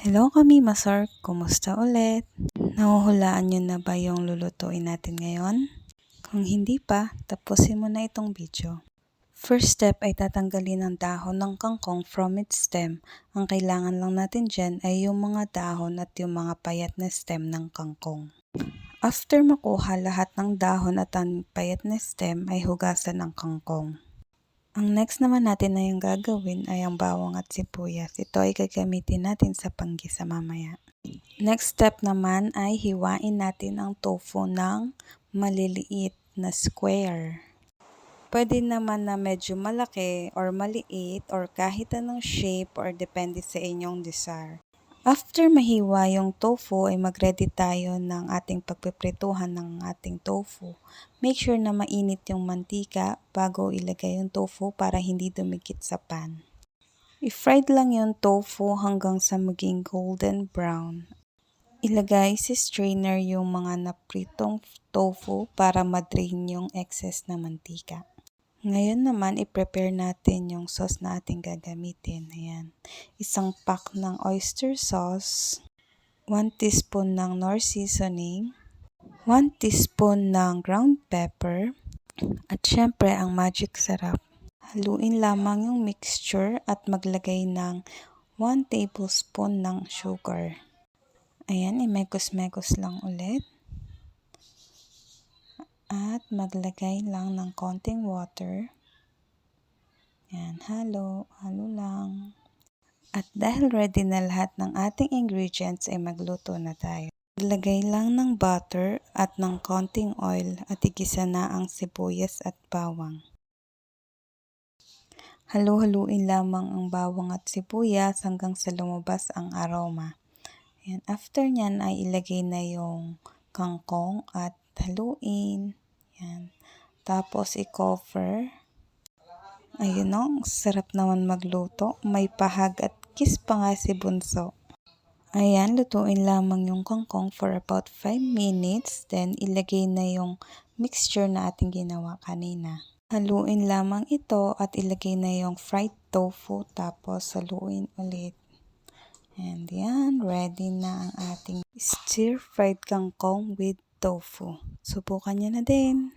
Hello kami, Masar. Kumusta ulit? Nahuhulaan nyo na ba yung lulutuin natin ngayon? Kung hindi pa, tapusin mo na itong video. First step ay tatanggalin ang dahon ng kangkong from its stem. Ang kailangan lang natin dyan ay yung mga dahon at yung mga payat na stem ng kangkong. After makuha lahat ng dahon at ang payat na stem ay hugasan ang kangkong. Ang next naman natin na yung gagawin ay ang bawang at sibuyas. Ito ay gagamitin natin sa panggisa mamaya. Next step naman ay hiwain natin ang tofu ng maliliit na square. Pwede naman na medyo malaki or maliit or kahit anong shape or depende sa inyong desire. After mahiwa yung tofu ay mag-ready tayo ng ating pagpiprituhan ng ating tofu. Make sure na mainit yung mantika bago ilagay yung tofu para hindi dumikit sa pan. I-fried lang yung tofu hanggang sa maging golden brown. Ilagay sa strainer yung mga napritong tofu para ma-drain yung excess na mantika. Ngayon naman, i-prepare natin yung sauce na ating gagamitin. Ayan. Isang pack ng oyster sauce, 1 teaspoon ng Knorr seasoning, 1 teaspoon ng ground pepper, at syempre ang magic sarap. Haluin lamang yung mixture at maglagay ng 1 tablespoon ng sugar. Ayan, imekos-mekos lang ulit. At maglagay lang ng konting water. Yan, halo lang. At dahil ready na lahat ng ating ingredients ay magluto na tayo. Maglagay lang ng butter at ng konting oil at igisa na ang sibuyas at bawang. Halu-haluin lamang ang bawang at sibuyas hanggang sa lumabas ang aroma. Yan. After nyan ay ilagay na yung kangkong at haluin. Yan. Tapos i-cover. Ayun o, sarap naman magluto. May pahag at kiss pa nga si Bunso. Ayan, lutuin lamang yung kangkong for about 5 minutes. Then, ilagay na yung mixture na ating ginawa kanina. Haluin lamang ito at ilagay na yung fried tofu. Tapos, haluin ulit. And yan, ready na ang ating stir-fried kangkong with tofu. Subukan nyo na din.